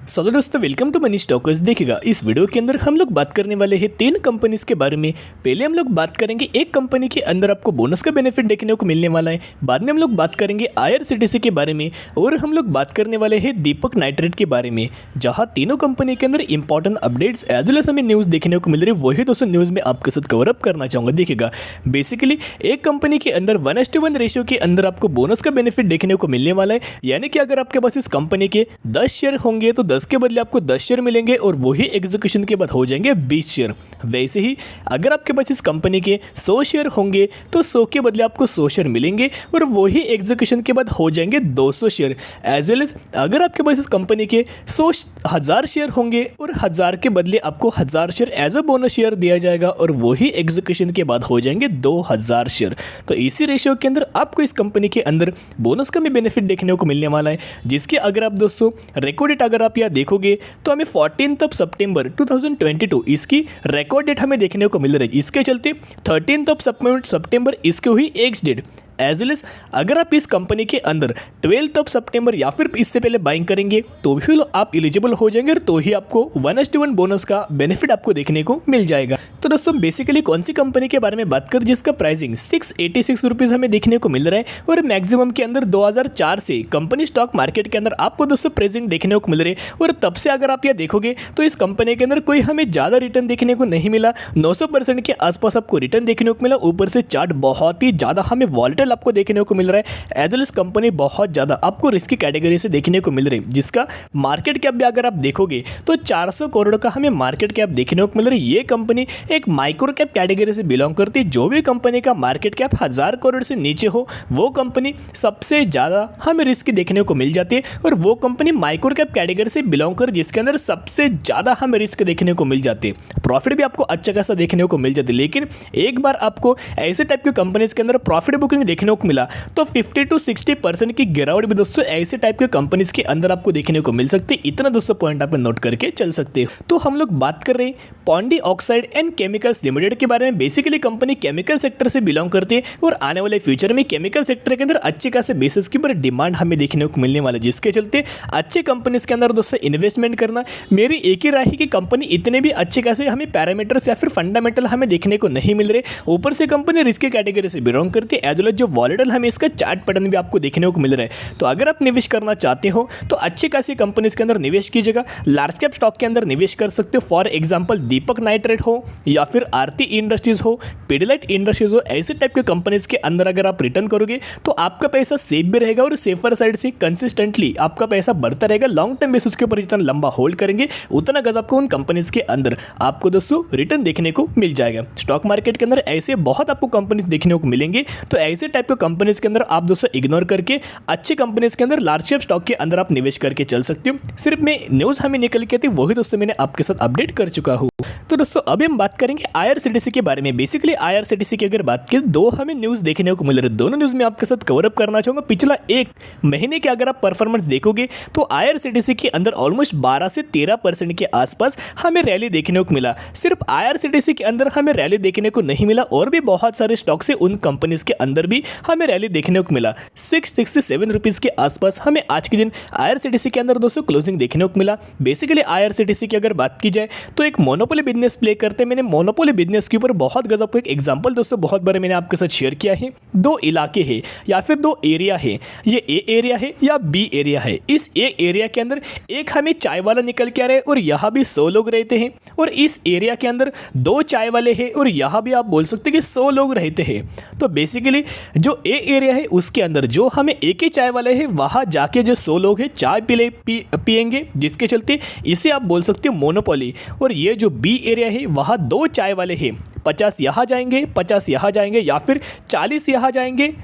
सो दोस्तों welcome to money stalkers. देखिएगा इस वीडियो के अंदर हम लोग बात करने वाले हैं 3 कंपनीज के बारे में। पहले हम लोग बात करेंगे एक कंपनी के अंदर आपको बोनस का बेनिफिट देखने को मिलने वाला है। बाद में हम लोग बात करेंगे आईआरसीटीसी के बारे में और हम लोग बात करने वाले हैं दीपक नाइट्रेट के बारे में, जहां तीनों कंपनी के अंदर important updates as well as हमें न्यूज़ देखने को मिल रही है। वही दोस्तों न्यूज़ में आपके साथ कवर अप करना चाहूँगा। देखिएगा बेसिकली एक कंपनी के अंदर 1:1 रेशियो के अंदर आपको बोनस का बेनिफिट देखने को मिलने वाला है। यानी कि अगर आपके पास इस कंपनी के 10 शेयर होंगे तो 10 के बदले आपको 10 शेयर मिलेंगे और वही एग्जीक्यूशन के बाद हो जाएंगे 20 शेयर। वैसे ही अगर आपके पास इस कंपनी के 100 शेयर होंगे तो 100 के बदले आपको 100 शेयर मिलेंगे और वही एग्जीक्यूशन के बाद हो जाएंगे 200 शेयर। एज वेल एज अगर आपके पास इस कंपनी के 100,000 शेयर होंगे और 1000 के बदले आपको 1000 share as a bonus share दिया जाएगा और वही एग्जीक्यूशन के बाद हो जाएंगे 2000 शेयर। तो इसी रेशियो के अंदर आपको इस कंपनी के अंदर बोनस का भी बेनिफिट देखने को मिलने वाला है, जिसके अगर आप दोस्तों रिकॉर्ड डेट अगर आप यहाँ देखोगे तो हमें 14 सितंबर 2022 इसकी रिकॉर्ड डेट हमें देखने को मिल रही है। इसके चलते 13 सितंबर इसके हुई ex date. As well as अगर आप इस कंपनी के अंदर 12 सितंबर या फिर इससे पहले बाइंग करेंगे तो भी आप एलिजिबल हो जाएंगे और तो ही आपको 1:1 बोनस का बेनिफिट आपको देखने को मिल जाएगा। तो दोस्तों बेसिकली कौन सी कंपनी के बारे में बात कर जिसका प्राइसिंग 686 रुपीज़ हमें देखने को मिल रहा है और मैक्सिमम के अंदर 2004 से कंपनी स्टॉक मार्केट के अंदर आपको दोस्तों प्राइसिंग देखने को मिल रही है। और तब से अगर आप यह देखोगे तो इस कंपनी के अंदर कोई हमें ज़्यादा रिटर्न देखने को नहीं मिला। 900% के आसपास आपको रिटर्न देखने को मिला। ऊपर से चार्ट बहुत ही ज़्यादा हमें वॉलेटाइल आपको देखने को मिल रहा है। एज वेल एज कंपनी बहुत ज़्यादा आपको रिस्की कैटेगरी से देखने को मिल रही है, जिसका मार्केट कैप भी अगर आप देखोगे तो 400 करोड़ का हमें मार्केट कैप देखने को मिल रही है। ये कंपनी एक माइक्रो कैप कैटेगरी से बिलोंग करती है। जो भी कंपनी का मार्केट कैप 1000 करोड़ से नीचे हो वो कंपनी सबसे ज़्यादा हमें रिस्क देखने को मिल जाती है और वो कंपनी माइक्रो कैप कैटेगरी से बिलोंग कर जिसके अंदर सबसे ज़्यादा हमें रिस्क देखने को मिल जाती है। प्रॉफिट भी आपको अच्छा खासा देखने को मिल जाती है। लेकिन एक बार आपको ऐसे टाइप की कंपनीज के अंदर प्रॉफिट बुकिंग देखने को मिला तो 50 to 60% की गिरावट भी दोस्तों ऐसे टाइप के कंपनीज के अंदर आपको देखने को मिल सकती है। इतना दोस्तों पॉइंट आप नोट करके चल सकते हो। तो हम लोग बात कर रहे हैं Pondy oxide and chemicals limited के बारे में। बेसिकली कंपनी केमिकल सेक्टर से बिलोंग करती है और आने वाले फ्यूचर में केमिकल सेक्टर के अंदर अच्छे खासे बेसिस के ऊपर डिमांड हमें देखने को मिलने वाला है, जिसके चलते अच्छे कंपनीज के अंदर दोस्तों इन्वेस्टमेंट करना मेरी एक ही राय है कि कंपनी इतने भी अच्छे खासे हमें पैरामीटर्स या फिर फंडामेंटल हमें देखने को नहीं मिल रहे। ऊपर से कंपनी रिस्क कैटेगरी से बिलोंग करती है। एज वेल एज जो वॉलेटाइल हमें इसका चार्ट पैटर्न भी आपको देखने को मिल रहा है। तो अगर आप निवेश करना चाहते हो तो अच्छी खासी कंपनीज के अंदर निवेश कीजिएगा। लार्ज कैप स्टॉक के अंदर निवेश कर सकते हो। फॉर एग्जांपल दीपक नाइट्रेट हो या फिर आरती इंडस्ट्रीज हो, पिडिलाइट इंडस्ट्रीज हो, ऐसे टाइप के कंपनीज के अंदर अगर आप रिटर्न करोगे तो आपका पैसा सेफ भी रहेगा और सेफर साइड से कंसिस्टेंटली आपका पैसा बढ़ता रहेगा। लॉन्ग टर्म बेसिस के ऊपर जितना लंबा होल्ड करेंगे उतना गज आपको उन कंपनीज के अंदर आपको दोस्तों रिटर्न देखने को मिल जाएगा। स्टॉक मार्केट के अंदर ऐसे बहुत आपको कंपनीज देखने को मिलेंगे। तो ऐसे टाइप के कंपनीज के अंदर आप दोस्तों इग्नोर करके अच्छी कंपनीज के अंदर लार्ज कैप स्टॉक के अंदर आप निवेश करके चल सकते हो। सिर्फ मैं न्यूज़ हमें निकल के थी वही दोस्तों मैंने आपके साथ अपडेट कर चुका हूँ। तो दोस्तों अभी हम बात करेंगे आईआरसीटीसी के बारे में। बेसिकली आईआरसीटीसी की अगर बात की दो हमें न्यूज़ देखने को मिल रही है। दोनों न्यूज़ में आपके साथ कवर अप करना चाहूँगा। पिछला एक महीने के अगर आप परफॉर्मेंस देखोगे तो आईआरसीटीसी के अंदर ऑलमोस्ट 12 से 13% के आसपास हमें रैली देखने को मिला। सिर्फ आईआरसीटीसी के अंदर हमें रैली देखने को नहीं मिला, और भी बहुत सारे स्टॉक से उन कंपनीज के अंदर भी हमें रैली देखने को मिला। 667 रुपीज़ के आसपास हमें आज के दिन आईआरसीटीसी के अंदर दोस्तों क्लोजिंग देखने को मिला। बेसिकली आईआरसीटीसी की अगर बात की जाए तो एक मोनोपोली बिजनेस प्ले करते हैं। मैंने मोनोपोली बिजनेस के ऊपर बहुत गजब को एक एग्जांपल दोस्तों बहुत बार मैंने आपके साथ शेयर किया है। दो इलाके हैं या फिर दो एरिया है, ये ए एरिया है या बी एरिया है। इस ए एरिया के अंदर एक हमें चाय वाला निकल के आ रहा है और यहाँ भी 100 लोग रहते हैं, और इस एरिया के अंदर 2 चाय वाले हैं और यहाँ भी आप बोल सकते हैं कि 100 लोग रहते हैं। तो बेसिकली जो ए एरिया है उसके अंदर जो हमें एक ही चाय वाले हैं वहाँ जाके जो 100 लोग हैं चाय पिएंगे, जिसके चलते इसे आप बोल सकते हो मोनोपोली। और ये जो बी एरिया है वहाँ 2 चाय वाले हैं, 50 यहाँ जाएंगे, 50 यहाँ जाएंगे या फिर 40 यहाँ जाएंगे,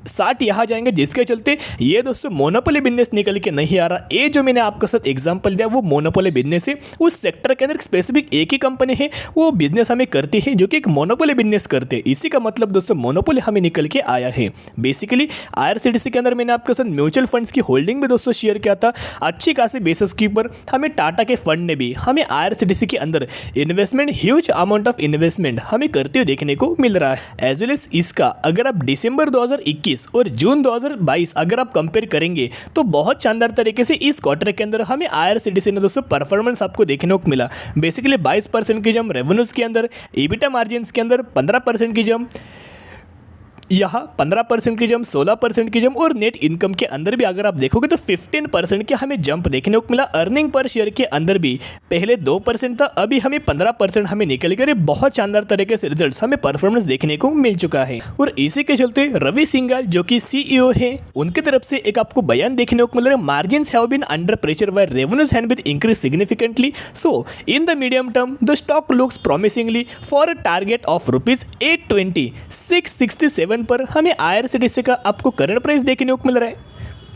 60 यहाँ जाएंगे, जिसके चलते ये दोस्तों मोनोपोली बिजनेस निकल के नहीं आ रहा। ये जो मैंने आपके साथ एग्जांपल दिया वो मोनोपोली बिजनेस है। उस सेक्टर के अंदर स्पेसिफिक एक ही कंपनी है वो बिजनेस हमें करती है जो कि एक मोनोपोली बिजनेस करते हैं। इसी का मतलब दोस्तों मोनोपोली हमें निकल के आया है। बेसिकली आईआरसीटीसी के अंदर मैंने आपके साथ म्यूचुअल फंड्स की होल्डिंग भी दोस्तों शेयर किया था। अच्छी खासी बेसिस के ऊपर हमें टाटा के फंड ने भी हमें आईआरसीटीसी के अंदर investment, huge amount of investment हमें करते हुए देखने को मिल रहा है। एज वेल एज इसका अगर आप दिसंबर 2021 2021 और जून 2022 अगर आप कंपेयर करेंगे तो बहुत शानदार तरीके से इस क्वार्टर के अंदर हमें IRCTC ने दोस्तों परफॉर्मेंस आपको देखने को मिला। बेसिकली 22% की जंप रेवेन्यूज के अंदर, EBITDA मार्जिन्स के अंदर 15% की जंप, यहाँ 15% की जंप, 16% की जंप और नेट इनकम के अंदर भी अगर आप देखोगे तो 15% के हमें जंप देखने को मिला। अर्निंग पर शेयर के अंदर भी पहले 2% था, अभी हमें 15% हमें निकल कर बहुत शानदार तरीके से रिजल्ट्स हमें परफॉर्मेंस देखने को मिल चुका है। और इसी के चलते रवि सिंघाल जो कि CEO है, उनकी तरफ से एक आपको बयान देखने को मिल रहा है, margins have been under pressure while revenues have been increase significantly, so in the medium term the stock looks promisingly for a target of ₹820,667 पर हमें IRCTC का आपको करंट प्राइस देखने को मिल रहा है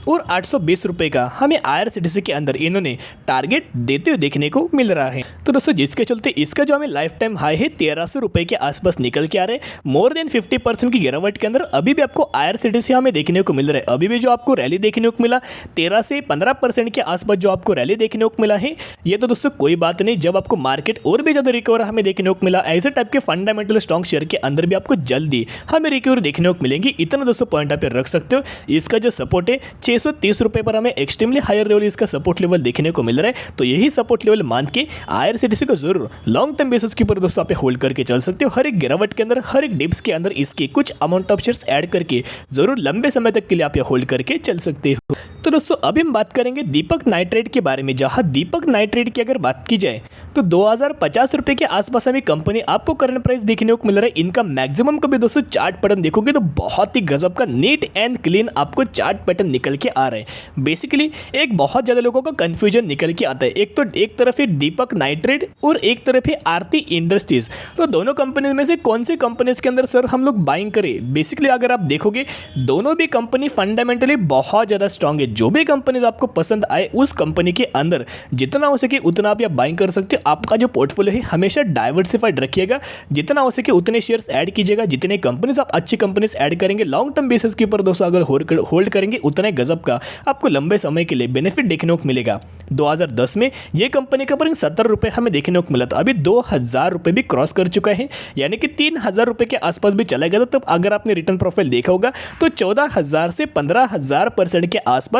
और 820 रुपये का हमें IRCTC के अंदर इन्होंने टारगेट देते हुए देखने को मिल रहा है। तो दोस्तों जिसके चलते इसका जो हमें लाइफ टाइम हाई है 1300 रुपये के आसपास निकल के आ रहे हैं। मोर देन 50% की गिरावट के अंदर अभी भी आपको IRCTC हमें देखने को मिल रहा है। अभी भी जो आपको रैली देखने को मिला 13 से 15% के आसपास जो आपको रैली देखने को मिला है, ये तो दोस्तों कोई बात नहीं। जब आपको मार्केट और भी ज़्यादा रिकवर हमें देखने को मिला, ऐसे टाइप के फंडामेंटल स्ट्रॉन्ग शेयर के अंदर भी आपको जल्दी हमें रिकवर देखने को मिलेंगी। इतना दोस्तों पॉइंट आप रख सकते हो। इसका जो सपोर्ट है 630 रुपये पर हमें एक्सट्रीमली हायर लेवल इसका सपोर्ट लेवल देखने को मिल रहा है। तो यही सपोर्ट लेवल मान के IRCTC को जरूर लॉन्ग टर्म बेसिस के ऊपर दोस्तों आप होल्ड करके चल सकते हो। हर एक गिरावट के अंदर, हर एक डिप्स के अंदर इसके कुछ अमाउंट ऑफ शेयर्स ऐड करके जरूर लंबे समय तक के लिए आप होल्ड करके चल सकते हो। तो दोस्तों अभी हम बात करेंगे दीपक नाइट्रेट के बारे में। जहां दीपक नाइट्रेट की अगर बात की जाए तो 2050 रुपये के आसपास हमें कंपनी आपको करंट प्राइस देखने को मिल रहा है। इनका मैक्सिमम का भी दोस्तों चार्ट पैटर्न देखोगे तो बहुत ही गजब का नीट एंड क्लीन आपको चार्ट पैटर्न निकल के आ रहा है। बेसिकली एक बहुत ज़्यादा लोगों का कंफ्यूजन निकल के आता है। एक तरफ है दीपक नाइट्रेट और एक तरफ है आरती इंडस्ट्रीज। तो दोनों कंपनी में से कौन सी कंपनीज के अंदर सर हम लोग बाइंग करें? बेसिकली अगर आप देखोगे दोनों भी कंपनी फंडामेंटली बहुत ज़्यादा स्ट्रांग है। जो भी कंपनीज आपको पसंद आए उस कंपनी के अंदर जितना हो सके उतना आप बाइंग कर सकते हो। आपका जो पोर्टफोलियो है हमेशा डाइवर्सिफाइड रखिएगा, जितना हो सके उतने शेयर्स ऐड कीजिएगा। जितने कंपनीज आप अच्छी कंपनीज ऐड करेंगे लॉन्ग टर्म बेसिस के ऊपर दोस्तों अगर होल्ड करेंगे उतने गजब का आपको लंबे समय के लिए बेनिफिट देखने को मिलेगा। 2010 में ये कंपनी का पर 70 रुपये हमें देखने को मिला था, अभी 2000 रुपये भी क्रॉस कर चुका है, यानी कि 3000 रुपये के आसपास भी चला गया था। तब अगर आपने रिटर्न प्रोफाइल देखा होगा तो 14,000 से 15,000% के आसपास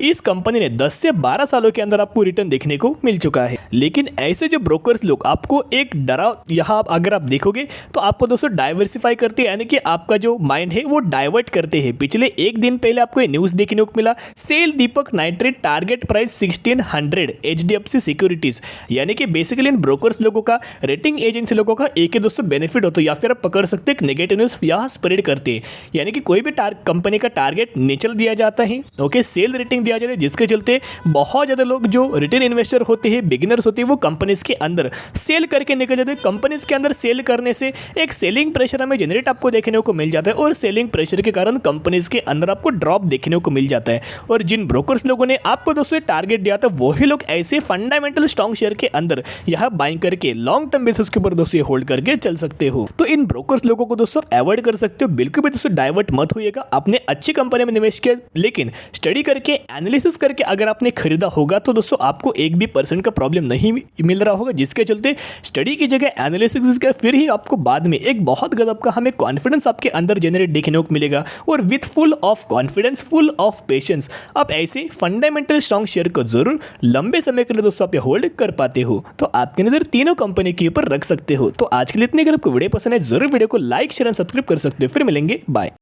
इस कंपनी ने 10 से 12 सालों के अंदर आपको रिटर्न देखने को मिल चुका है। लेकिन ऐसे जो ब्रोकर्स लोग आपको एक डरा, यहाँ अगर आप देखोगे तो आपको दोस्तों डाइवर्सिफाई करते हैं, यानी कि आपका जो माइंड है वो डाइवर्ट करते हैं। पिछले एक दिन पहले आपको ये न्यूज़ देखने को मिला, sell Deepak nitrate target price 1600 HDFC securities, यानी कि बेसिकली इन ब्रोकर्स लोगों का, रेटिंग एजेंसी लोगों का एक ही दोस्तों बेनिफिट होता है, या फिर आप पकड़ सकते हैं नेगेटिव न्यूज़ यहाँ स्प्रेड करते हैं। यानी कि कोई भी कंपनी का टारगेट नीचे दिया जाता है, ओके, सेल रेटिंग दिया जाता है, जिसके चलते बहुत ज़्यादा लोग जो रिटेल इन्वेस्टर होते हैं, बिगिनर्स होते हैं, वो कंपनीज के अंदर सेल करके निकल जाते हैं। कंपनीज के अंदर सेल करने से एक सेलिंग प्रेशर हमें जनरेट आपको देखने को मिल जाता है और सेलिंग प्रेशर के कारण कंपनीज के अंदर आपको ड्रॉप देखने को मिल जाता है। और जिन ब्रोकर्स लोगों ने आपको दोस्तों टारगेट दिया था वही लोग ऐसे फंडामेंटल स्ट्रॉन्ग शेयर के अंदर यह बाइंग करके लॉन्ग टर्म बेसिस के ऊपर दोस्तों होल्ड करके चल सकते हो। तो इन ब्रोकर्स लोगों को दोस्तों अवॉइड कर सकते हो, बिल्कुल भी दोस्तों डाइवर्ट मत होइएगा। आपने अच्छी कंपनी में निवेश किया, लेकिन स्टडी करके एनालिसिस करके अगर आपने खरीदा होगा तो दोस्तों आपको 1% का प्रॉब्लम नहीं मिल रहा होगा, जिसके चलते स्टडी की जगह एनालिसिस का फिर ही आपको बाद में एक बहुत गजब का हमें कॉन्फिडेंस आपके अंदर जनरेट देखने को मिलेगा। और with full of confidence, full of patience आप ऐसे फंडामेंटल स्ट्रॉन्ग शेयर को जरूर लंबे समय के लिए दोस्तों आप होल्ड कर पाते हो। तो आपकी नजर तीनों कंपनी के ऊपर रख सकते हो। तो आज के लिए इतने, अगर आपको वीडियो पसंद है जरूर वीडियो को लाइक, शेयर एंड सब्सक्राइब कर सकते हो। फिर मिलेंगे, बाय।